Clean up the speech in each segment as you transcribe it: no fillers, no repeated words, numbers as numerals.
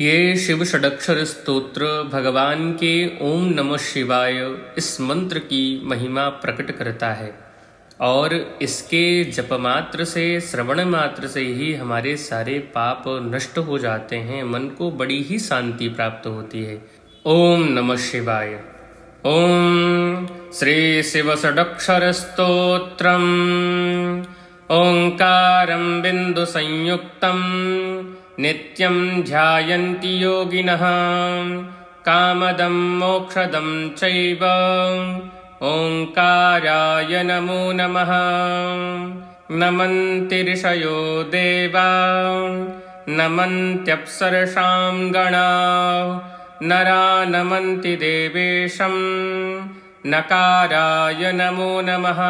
ये शिव षडक्षर स्तोत्र भगवान के ओम नमः शिवाय इस मंत्र की महिमा प्रकट करता है और इसके जप मात्र से, श्रवण मात्र से ही हमारे सारे पाप नष्ट हो जाते हैं। मन को बड़ी ही शांति प्राप्त होती है। ओम नमः शिवाय। ओम श्री शिव षडक्षर स्तोत्रम ओंकारं बिंदु संयुक्तं नित्यं ध्यायन्ति योगिनः कामदं मोक्षदं चैव ओंकाराय नमो नमः। नमन्ति ऋषयो देवा नमन्त्यप्सरसां गणाः नरा नमन्ति देवेशं नकाराय नमो नमः।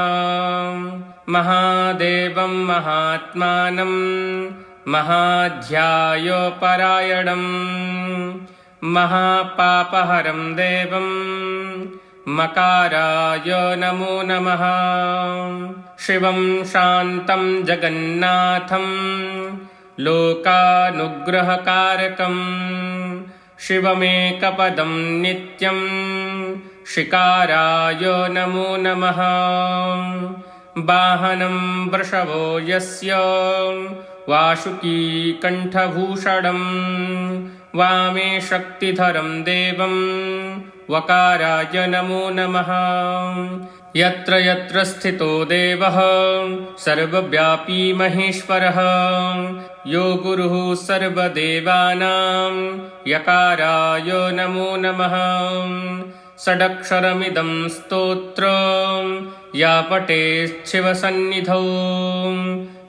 महादेवं महात्मानं महाध्यायोपरायणं महापापहरं देवं मकाराय नमो नमः। शिवं शान्तं जगन्नाथं लोकानुग्रहकारकं शिवमेकपदं नित्यं शिकाराय नमो नमः। वाहनं वृषभो यस्य वासुकी कंठभूषणं वामे शक्तिधरं देवं वकाराय नमो नमः। यत्र यत्र स्थितो देवः सर्वव्यापी महेश्वरः यो गुरुः सर्वदेवानां यकाराय नमो नमः। षडक्षरमिदं स्तोत्रं या पठेत् शिवसन्निधौ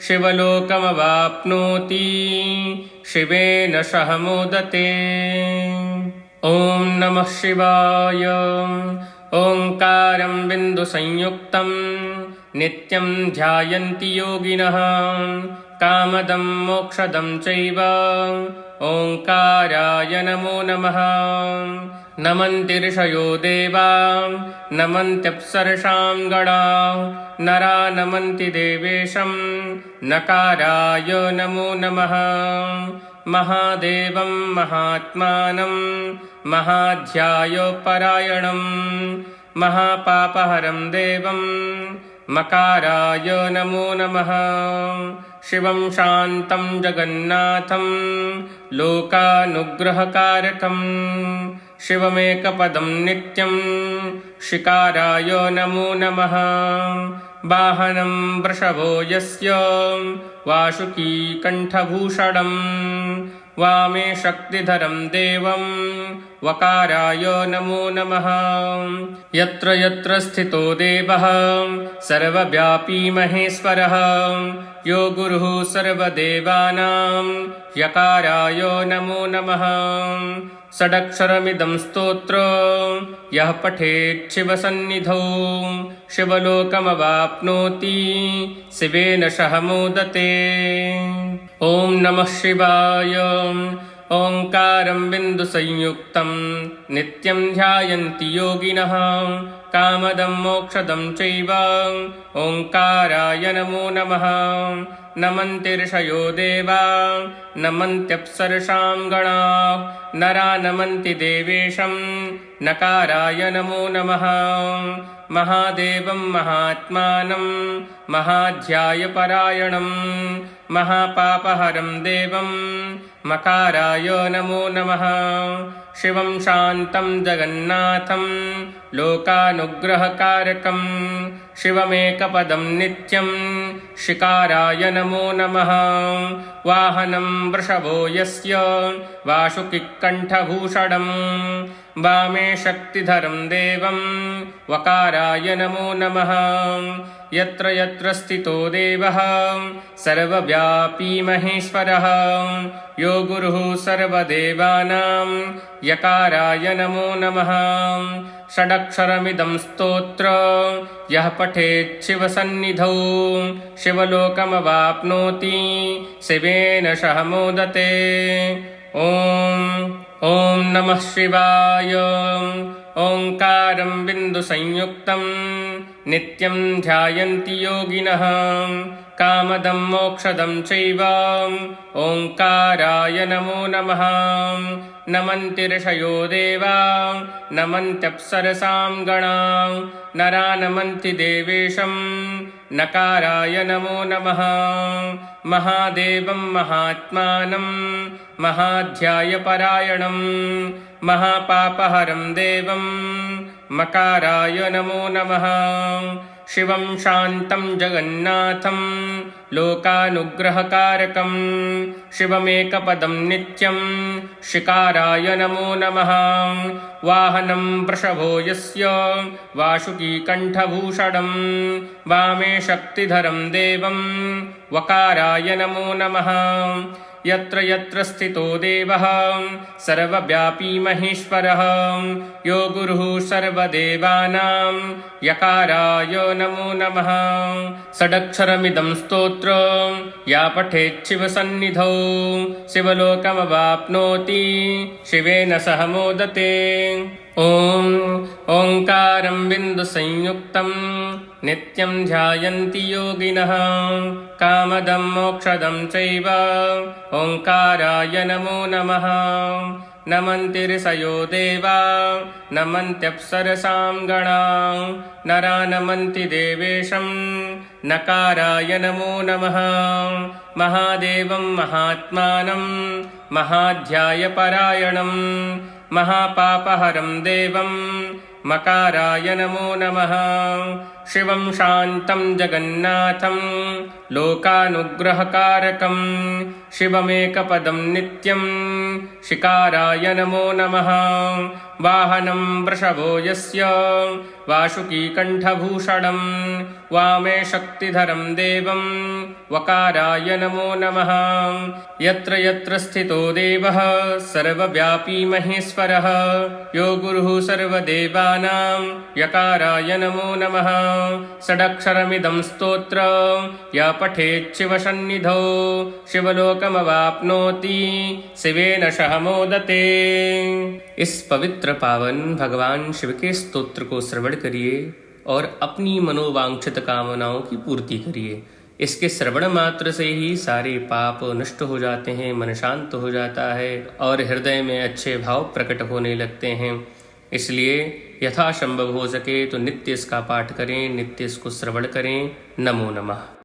शिवलोकमवाप्नोति शिवेन सह मोदते। ॐ नमः शिवाय। ओंकारं बिन्दुसंयुक्तं नित्यं ध्यायन्ति योगिनः कामदं मोक्षदं चैव ओंकाराय नमो नमः। नमन्ति ऋषयो देवा नमन्त्यप्सरसां गणाः नरा नमन्ति देवेशं नकाराय नमो नमः। महादेवं महात्मानं महाध्यायोपरायणं महापापहरं देवं मकाराय नमो नमः। शिवं शान्तं जगन्नाथं लोकानुग्रहकारकं शिवमेकपदं नित्यं शिकाराय नमो नमः। वाहनं वृषभो यस्य वासुकी कंठभूषणं वामे शक्तिधरं देवं वकाराय नमो नमः। यत्र यत्र स्थितो देवः सर्वव्यापी महेश्वरः यो गुरुः सर्वदेवानां यकाराय नमो नमः। षडक्षरमिदं स्तोत्रं यः पठेत् शिवसन्निधौ शिवलोकमवाप्नोति शिवेन सह मोदते। ॐ नमः शिवाय। ओंकारं बिन्दुसंयुक्तं नित्यं ध्यायन्ति योगिनः कामदं मोक्षदं चैव ओंकाराय नमो नमः। नमन्ति ऋषयो देवा नमन्त्यप्सरसां गणाः नरा नमन्ति देवेशं नकाराय नमो नमः। महादेवं महात्मानं महाध्यायपरायणं महापापहरं देवं मकाराय नमो नमः। शिवं शान्तं जगन्नाथं लोकानुग्रहकारकं शिवमेकपदं नित्यं शिकाराय नमो नमः। वाहनं वृषभो यस्य वासुकिकण्ठभूषणं वामे शक्तिधरं देवं वकाराय नमो नमः। यत्र यत्र स्थितो देवः सर्वव्यापी महेश्वरः यो गुरुः सर्वदेवानां यकाराय नमो नमः। षडक्षरमिदं स्तोत्रं यः पठेत् शिवसन्निधौ शिवलोकमवाप्नोति शिवेन सह मोदते। ॐ नमः शिवाय। ओंकारं बिन्दुसंयुक्तं नित्यं ध्यायन्ति योगिनः कामदं मोक्षदं चैव ओङ्काराय नमो नमः। नमन्ति ऋषयो देवा नमन्त्यप्सरसां गणां नरा नमन्ति देवेशं नकाराय नमो नमः। महादेवं महात्मानं महाध्यायपरायणं महापापहरं देवं मकाराय नमो नमः। शिवं शान्तं जगन्नाथं लोकानुग्रहकारकं शिवमेकपदं नित्यं शिकाराय नमो नमः। वाहनं वृषभो यस्य वासुकीकण्ठभूषणं वामे शक्तिधरं देवं वकाराय नमो नमः। यत्र यत्र स्थितो देवः सर्वव्यापी महेश्वरः यो गुरुः सर्वदेवानां यकाराय नमो नमः। षडक्षरमिदं स्तोत्रं या पठेत् शिवसन्निधौ शिवलोकमवाप्नोति शिवेन सह मोदते। ॐ ओङ्कारं बिन्दुसंयुक्तं नित्यं ध्यायन्ति योगिनः कामदं मोक्षदं चैव ओङ्काराय नमो नमः। नमन्ति ऋषयो देवा नमन्त्यप्सरसां गणां नरा नमन्ति देवेशं नकाराय नमो नमः। महादेवं महात्मानं महाध्यायपरायणं महापापहरं देवं मकाराय नमो नमः। शिवं शान्तं जगन्नाथं लोकानुग्रहकारकं शिवमेकपदं नित्यं शिकाराय नमो नमः। वाहनं वृषभो यस्य वासुकीकण्ठभूषणं वामे शक्तिधरं देवं वकाराय नमो नमः। यत्र यत्र स्थितो देवः सर्वव्यापी महेश्वरः यो गुरुः सर्वदेवानां यकाराय नमो नमः। षडक्षरमिदं स्तोत्रं या पठेत् शिवसन्निधौ शिवलोकमवाप्नोति शिवेन सह मोदते। इस पवित्र पावन भगवान शिव के स्तोत्र को श्रवण करिए और अपनी मनोवांछित कामनाओं की पूर्ति करिए। इसके श्रवण मात्र से ही सारे पाप नष्ट हो जाते हैं, मन शांत हो जाता है और हृदय में अच्छे भाव प्रकट होने लगते हैं। इसलिए यथासंभव हो सके तो नित्य इसका पाठ करें, नित्य इसको श्रवण करें। नमो नमः।